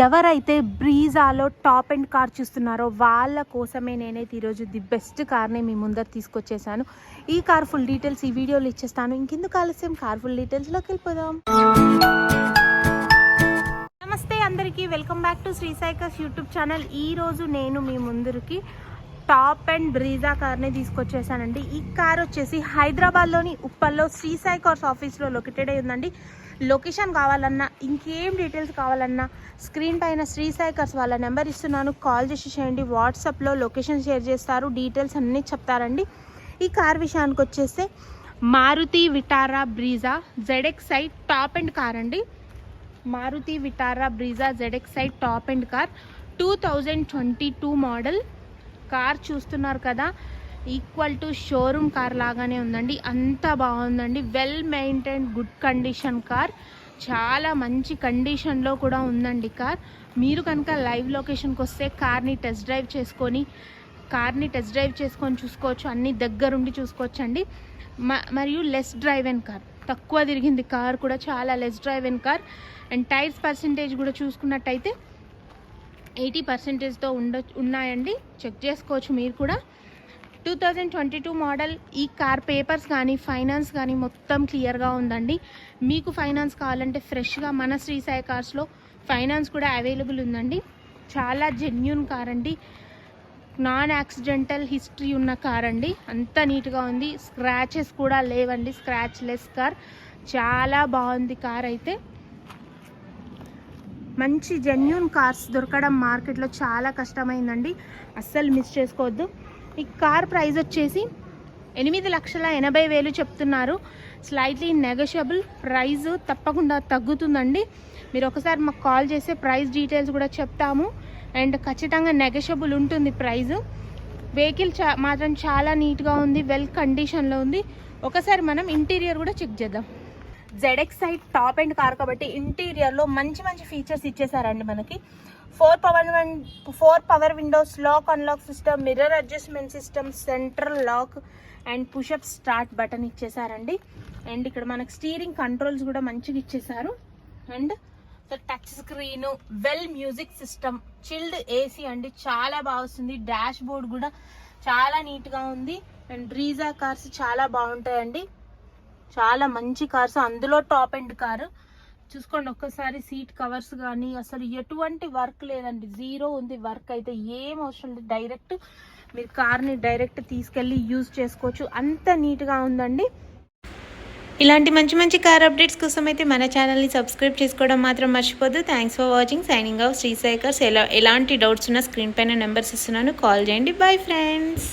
ఎవరైతే బ్రీజాలో top end car చూస్తున్నారో వాళ్ళ కోసమే నేనైతే ఈరోజు ది బెస్ట్ కార్ని మీ ముందర తీసుకొచ్చేసాను. ఈ కార్ ఫుల్ డీటెయిల్స్ ఈ వీడియోలో ఇచ్చేస్తాను. ఇంకెందుకు ఆలస్యం, కార్ ఫుల్ డీటెయిల్స్లోకి వెళ్ళిపోదాం. నమస్తే అందరికీ, welcome back to Shri Sai cars YouTube channel. ఈరోజు నేను మీ ముందరికి టాప్ అండ్ బ్రీజా కార్ని తీసుకొచ్చేసానండి. ఈ కార్ వచ్చేసి హైదరాబాద్లోని ఉప్పల్లో శ్రీ సాయి కార్స్ ఆఫీస్లో లొకేటెడ్ అయి ఉందండి. లొకేషన్ కావాలన్నా, ఇంకేం డీటెయిల్స్ కావాలన్నా స్క్రీన్ పైన శ్రీ సాయి కార్స్ వాళ్ళ నెంబర్ ఇస్తున్నాను, కాల్ చేసి చేయండి. వాట్సాప్లో లొకేషన్ షేర్ చేస్తారు, డీటెయిల్స్ అన్నీ చెప్తారండి. ఈ కార్ విషయానికి వచ్చేస్తే Maruti Vitara Brezza ZXi top end car అండి. Maruti Vitara Brezza ZXi top end car 2022 model car చూస్తున్నారు కదా, ఈక్వల్ టు షోరూమ్ కార్ లాగానే ఉందండి. అంతా బాగుందండి, well maintain, good condition car, చాలా మంచి కండిషన్లో కూడా ఉందండి కార్. మీరు కనుక లైవ్ లొకేషన్కి వస్తే కార్ని టెస్ట్ డ్రైవ్ చేసుకొని చూసుకోవచ్చు, అన్ని దగ్గరుండి చూసుకోవచ్చు అండి. మరియు లెస్ డ్రైవ్ అండ్ కార్, తక్కువ తిరిగింది కార్ కూడా, చాలా less drive and car. And tyres percentage కూడా చూసుకున్నట్టయితే 80%తో ఉన్నాయండి, చెక్ చేసుకోవచ్చు మీరు కూడా. 2022 మోడల్. ఈ కార్ పేపర్స్ కానీ ఫైనాన్స్ కానీ మొత్తం క్లియర్గా ఉందండి. మీకు ఫైనాన్స్ కావాలంటే ఫ్రెష్గా మన శ్రీ సాయి కార్స్లో ఫైనాన్స్ కూడా అవైలబుల్ ఉందండి. చాలా జెన్యూన్ కార్ అండి, నాన్ యాక్సిడెంటల్ హిస్టరీ ఉన్న కార్ అండి. అంత నీట్గా ఉంది, స్క్రాచెస్ కూడా లేవండి, స్క్రాచ్ లెస్ కార్. చాలా బాగుంది కార్ అయితే. మంచి జెన్యూన్ కార్స్ దొరకడం మార్కెట్లో చాలా కష్టమైందండి, అస్సలు మిస్ చేసుకోవద్దు. ఈ కార్ ప్రైస్ వచ్చేసి 8,80,000 చెప్తున్నారు. స్లైట్లీ నెగోషియబుల్, ప్రైస్ తప్పకుండా తగ్గుతుందండి. మీరు ఒకసారి మాకు కాల్ చేస్తే ప్రైస్ డీటెయిల్స్ కూడా చెప్తాము, అండ్ ఖచ్చితంగా నెగోషియబుల్ ఉంటుంది ప్రైస్. వెహికల్ మాత్రం చాలా నీట్గా ఉంది, వెల్ కండిషన్లో ఉంది. ఒకసారి మనం ఇంటీరియర్ కూడా చెక్ చేద్దాం. ZXi టాప్ అండ్ కార్ కాబట్టి ఇంటీరియర్లో మంచి మంచి ఫీచర్స్ ఇచ్చేసారండి మనకి. 4 power windows, lock unlock system, mirror adjustment system, central lock and push up start button ఇచ్చేసారండి. అండ్ ఇక్కడ మనకి స్టీరింగ్ కంట్రోల్స్ కూడా మంచిగా ఇచ్చేసారు. And touch screen, well music system, chilled AC అండి, చాలా బాగా వస్తుంది. డాష్ బోర్డ్ కూడా చాలా నీట్గా ఉంది. అండ్ బ్రీజా కార్స్ చాలా బాగుంటాయండి, చాలా మంచి కార్స్, అందులో టాప్ అండ్ కారు. చూసుకోండి ఒక్కసారి, సీట్ కవర్స్ కానీ అసలు ఎటువంటి వర్క్ లేదండి, జీరో ఉంది వర్క్ అయితే, ఏం అవసరం లేదు. డైరెక్ట్ మీరు కార్ని డైరెక్ట్ తీసుకెళ్ళి యూజ్ చేసుకోవచ్చు, అంత నీట్గా ఉందండి. ఇలాంటి మంచి మంచి కార్ అప్డేట్స్ కోసం అయితే మన ఛానల్ని సబ్స్క్రైబ్ చేసుకోవడం మాత్రం మర్చిపోద్దు. Thanks for watching, signing off Shri Sai cars. ఎలాంటి డౌట్స్ ఉన్నా స్క్రీన్ పైన నెంబర్స్ ఇస్తున్నాను, కాల్ చేయండి. Bye friends.